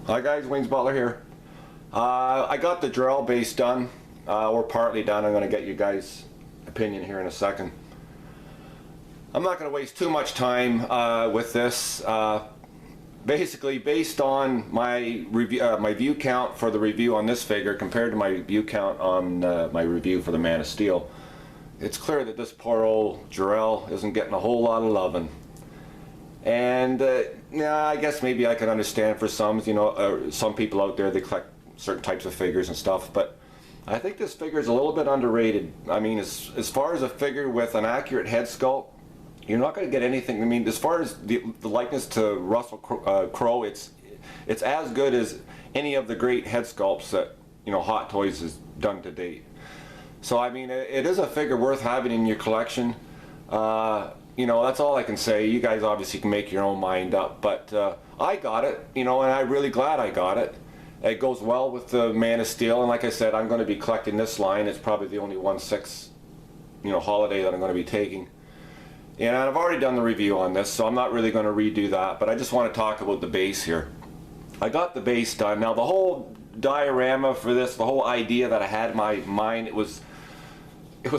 Hi guys, Wings Butler here. I got the Jarrell base done. We're partly done. I'm going to get you guys' opinion here in a second. I'm not going to waste too much time with this. Basically, based on my review, my view count for the review on this figure compared to my view count on my review for the Man of Steel, it's clear that this poor old Jarrell isn't getting a whole lot of loving. And yeah, I guess maybe I can understand for some, you know, some people out there, they collect certain types of figures and stuff, but I think this figure is a little bit underrated. I mean, as far as a figure with an accurate head sculpt, you're not going to get anything. I mean, as far as the likeness to Russell Crowe, it's as good as any of the great head sculpts that, you know, Hot Toys has done to date. So I mean, it is a figure worth having in your collection. You know, that's all I can say. You guys obviously can make your own mind up, but I got it, you know, and I'm really glad I got it. It goes well with the Man of Steel, and like I said, I'm going to be collecting this line. It's probably the only 1/6, you know, holiday that I'm going to be taking. And I've already done the review on this, so I'm not really going to redo that, but I just want to talk about the base here. I got the base done. Now, the whole diorama for this, the whole idea that I had in my mind, it was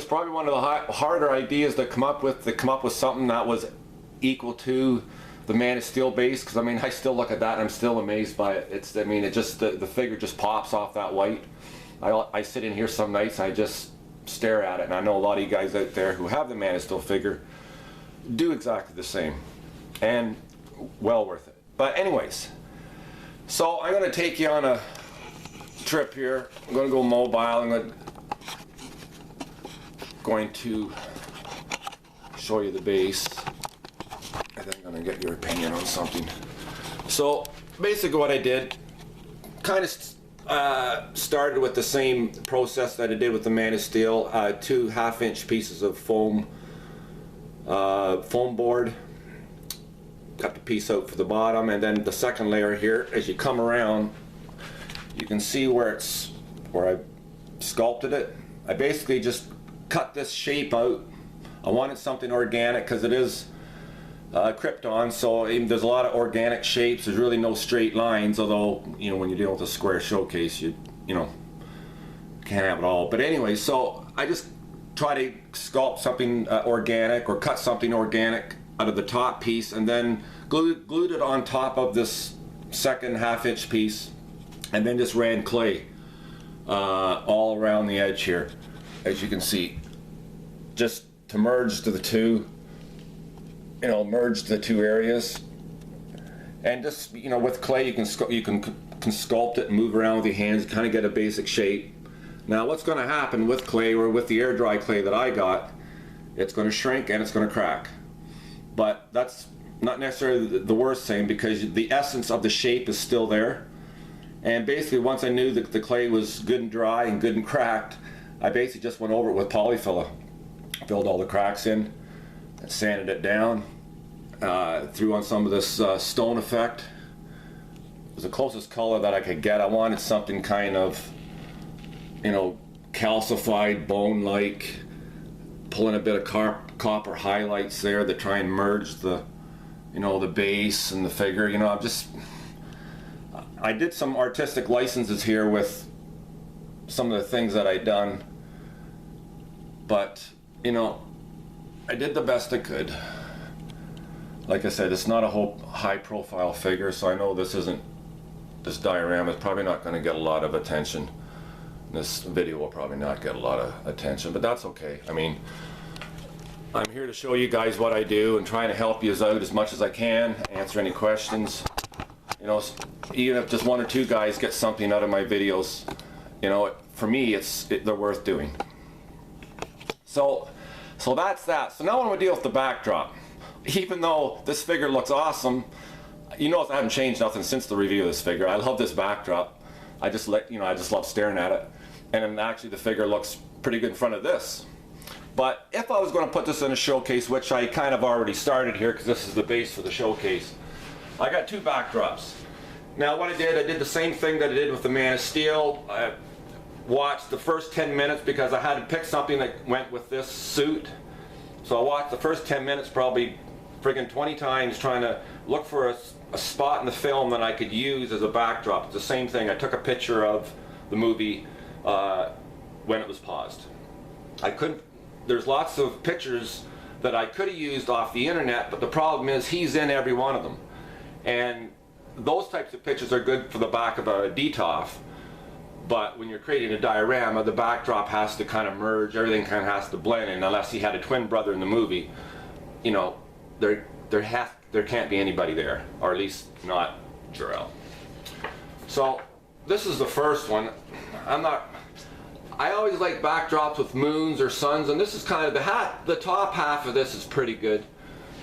probably one of the harder ideas to come up with something that was equal to the Man of Steel base, because I mean, I still look at that and I'm still amazed by it. I mean, it just, the figure just pops off that white. I sit in here some nights and I just stare at it, and I know a lot of you guys out there who have the Man of Steel figure do exactly the same, and well worth it. But anyways, so I'm going to take you on a trip here. I'm going to go mobile. I'm going to show you the base, and then I'm going to get your opinion on something. So basically what I did, kind of started with the same process that I did with the Man of Steel. 2 1/2-inch pieces of foam board, got the piece out for the bottom, and then the second layer here, as you come around, you can see where I sculpted it. I basically just cut this shape out. I wanted something organic because it is Krypton, so there's a lot of organic shapes. There's really no straight lines, although, you know, when you're dealing with a square showcase, you know, can't have it all. But anyway, so I just try to sculpt something organic, or cut something organic out of the top piece, and then glued it on top of this second 1/2-inch piece, and then just ran clay all around the edge here, as you can see, just to merge the two areas. And just, you know, with clay you can sculpt it and move around with your hands, kind of get a basic shape. Now what's going to happen with clay, or with the air dry clay that I got, it's going to shrink and it's going to crack. But that's not necessarily the worst thing, because the essence of the shape is still there. And basically, once I knew that the clay was good and dry and good and cracked, I basically just went over it with polyfiller, filled all the cracks in, and sanded it down, threw on some of this stone effect. It was the closest color that I could get. I wanted something kind of, you know, calcified, bone-like, pulling a bit of copper highlights there to try and merge the, you know, the base and the figure. You know, I did some artistic licenses here with some of the things that I'd done, but, you know, I did the best I could. Like I said, it's not a whole high-profile figure, so I know this diorama is probably not going to get a lot of attention. This video will probably not get a lot of attention, but that's okay. I mean, I'm here to show you guys what I do and trying to help you out as much as I can, answer any questions. You know, even if just 1 or 2 guys get something out of my videos, you know, for me, they're worth doing. So that's that. So now I want to deal with the backdrop. Even though this figure looks awesome, you know, I haven't changed nothing since the review of this figure. I love this backdrop. I just love staring at it. And then actually the figure looks pretty good in front of this. But if I was going to put this in a showcase, which I kind of already started here because this is the base for the showcase, I got 2 backdrops. Now what I did the same thing that I did with the Man of Steel. I watched the first 10 minutes because I had to pick something that went with this suit. So I watched the first 10 minutes probably friggin' 20 times trying to look for a spot in the film that I could use as a backdrop. It's the same thing. I took a picture of the movie when it was paused. I couldn't, there's lots of pictures that I could have used off the internet, but the problem is he's in every one of them. And those types of pictures are good for the back of a DTOF, but when you're creating a diorama, the backdrop has to kind of merge, everything kind of has to blend in, unless he had a twin brother in the movie. You know, there can't be anybody there, or at least not Jor-El. So this is the first one. I always like backdrops with moons or suns, and this is kind of the top half of this is pretty good.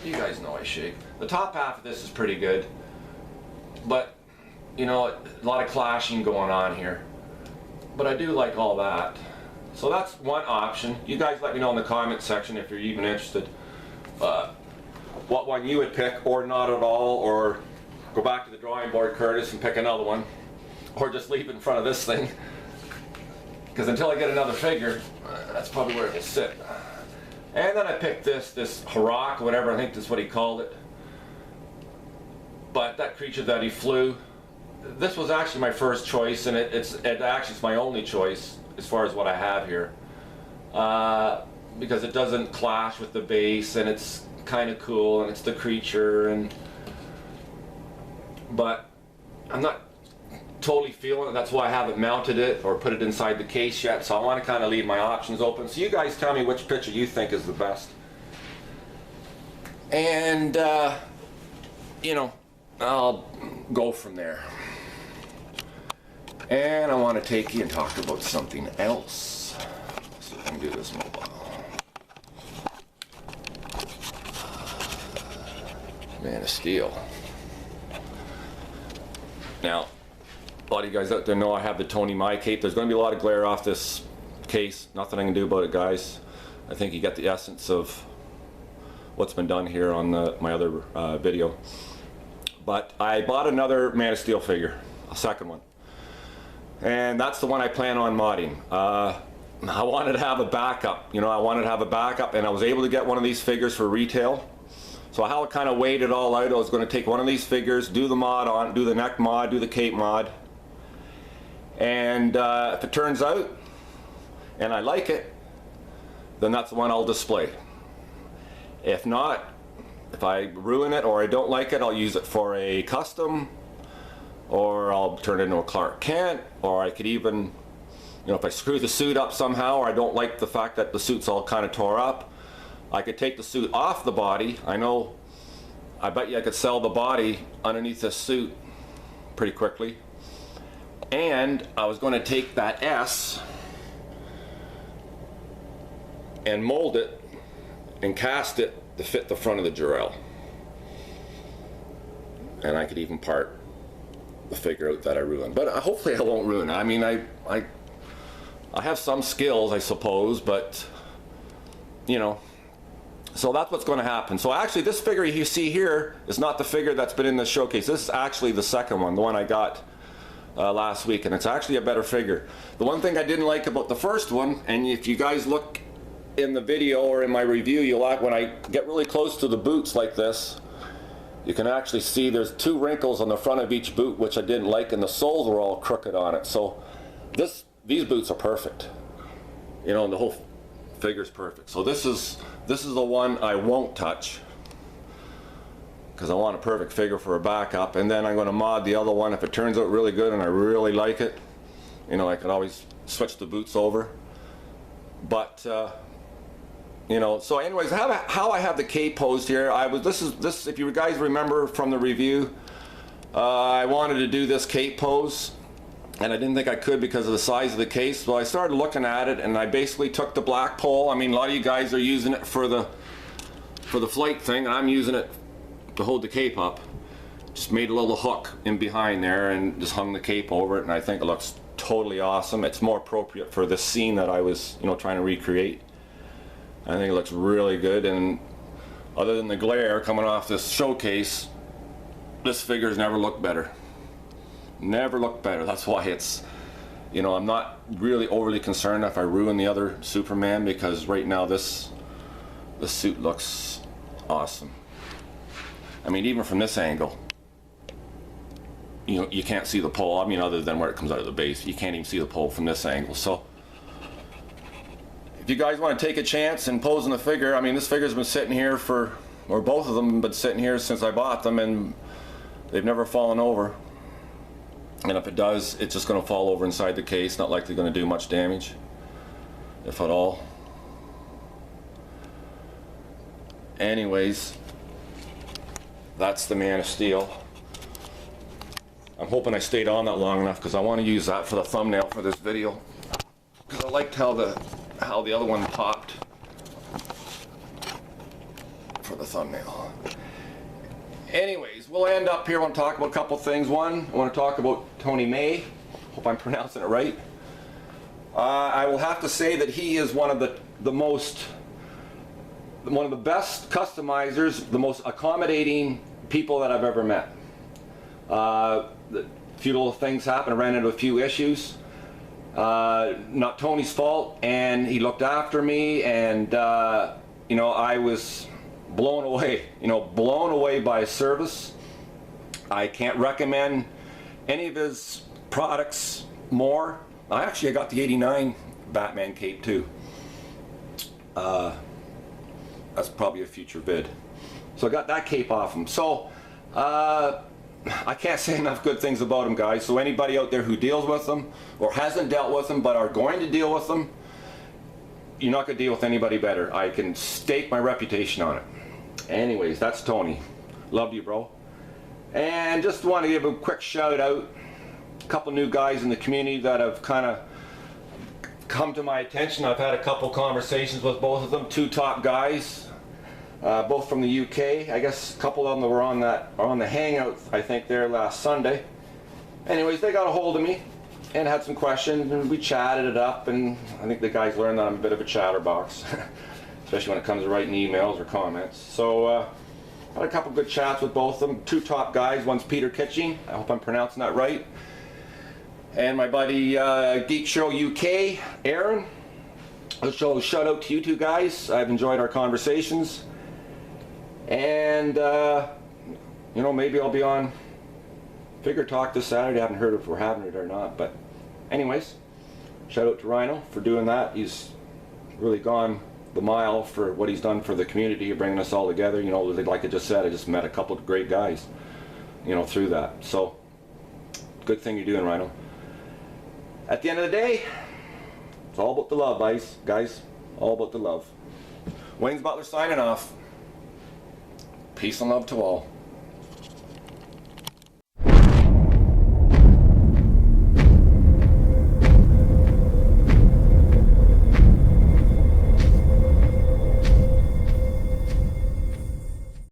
You guys know I shake. The top half of this is pretty good, but you know, a lot of clashing going on here. But I do like all that. So that's one option. You guys let me know in the comment section if you're even interested what one you would pick, or not at all, or go back to the drawing board, Curtis, and pick another one, or just leave it in front of this thing, because until I get another figure, that's probably where it will sit. And then I picked this Harak, whatever, I think that's what he called it. But that creature that he flew, this was actually my first choice, and it's my only choice as far as what I have here, because it doesn't clash with the base, and it's kind of cool, and it's the creature, but I'm not totally feeling it. That's why I haven't mounted it or put it inside the case yet. So I want to kind of leave my options open. So you guys tell me which picture you think is the best, and you know, I'll go from there. And I want to take you and talk about something else. Let's see if I can do this mobile. Man of Steel. Now, a lot of you guys out there know I have the Tony Mai cape. There's going to be a lot of glare off this case. Nothing I can do about it, guys. I think you get the essence of what's been done here on my other video. But I bought another Man of Steel figure, a second one. And that's the one I plan on modding. I wanted to have a backup. You know, I wanted to have a backup, and I was able to get one of these figures for retail. So how I kind of weighed it all out, I was going to take one of these figures, do the mod on, do the neck mod, do the cape mod. And if it turns out, and I like it, then that's the one I'll display. If not, if I ruin it or I don't like it, I'll use it for a custom, or I'll turn it into a Clark Kent, or I could even, you know, if I screw the suit up somehow, or I don't like the fact that the suit's all kind of tore up, I could take the suit off the body. I bet you I could sell the body underneath this suit pretty quickly. And I was going to take that S and mold it and cast it to fit the front of the Jor-El. And I could even part the figure out that I ruined. But hopefully I won't ruin it. I mean, I have some skills, I suppose, but, you know, so that's what's going to happen. So actually this figure you see here is not the figure that's been in the showcase. This is actually the second one, the one I got last week, and it's actually a better figure. The one thing I didn't like about the first one, and if you guys look in the video or in my review, you'll like when I get really close to the boots like this, you can actually see there's 2 wrinkles on the front of each boot, which I didn't like, and the soles were all crooked on it. So these boots are perfect, you know, and the whole figure's perfect. So this is the one I won't touch, because I want a perfect figure for a backup. And then I'm going to mod the other one. If it turns out really good and I really like it, you know, I could always switch the boots over. But you know, so anyways, how I have the cape posed here, this if you guys remember from the review, I wanted to do this cape pose, and I didn't think I could because of the size of the case. So I started looking at it, and I basically took the black pole. I mean, a lot of you guys are using it for the flight thing, and I'm using it to hold the cape up. Just made a little hook in behind there and just hung the cape over it, and I think it looks totally awesome. It's more appropriate for this scene that I was, you know, trying to recreate. I think it looks really good, and other than the glare coming off this showcase, this figure's never looked better. Never looked better. That's why it's, you know, I'm not really overly concerned if I ruin the other Superman, because right now this suit looks awesome. I mean, even from this angle, you can't see the pole. I mean, other than where it comes out of the base, you can't even see the pole from this angle. So if you guys want to take a chance and pose in the figure, I mean, this figure's been sitting here for, or both of them have been sitting here since I bought them, and they've never fallen over. And if it does, it's just going to fall over inside the case, not likely going to do much damage, if at all. Anyways, that's the Man of Steel. I'm hoping I stayed on that long enough because I want to use that for the thumbnail for this video, because I liked how the other one popped for the thumbnail. Anyways, we'll end up here. I want to talk about a couple things. One, I want to talk about Tony May. Hope I'm pronouncing it right. I will have to say that he is one of the best customizers, the most accommodating people that I've ever met. A few little things happened. I ran into a few issues. Not Tony's fault, and he looked after me, and you know, I was blown away. You know, blown away by his service. I can't recommend any of his products more. I got the '89 Batman cape too. That's probably a future vid. So I got that cape off him. So I can't say enough good things about him, guys. So anybody out there who deals with them or hasn't dealt with them but are going to deal with them, you're not going to deal with anybody better. I can stake my reputation on it. Anyways, that's Tony. Love you, bro. And just want to give a quick shout out. A couple new guys in the community that have kind of come to my attention. I've had a couple conversations with both of them. Two top guys. Both from the UK. I guess a couple of them were on the hangout, I think, there last Sunday. Anyways, they got a hold of me and had some questions, and we chatted it up, and I think the guys learned that I'm a bit of a chatterbox, especially when it comes to writing emails or comments. So had a couple good chats with both of them. Two top guys. One's Peter Kitching. I hope I'm pronouncing that right. And my buddy Geek Show UK, Aaron. So shout out to you two guys. I've enjoyed our conversations. And, you know, maybe I'll be on Figure Talk this Saturday. I haven't heard if we're having it or not. But anyways, shout out to Rhino for doing that. He's really gone the mile for what he's done for the community, bringing us all together. You know, like I just said, I just met a couple of great guys, you know, through that. So, good thing you're doing, Rhino. At the end of the day, it's all about the love, guys. All about the love. Wayne's Butler signing off. Peace and love to all.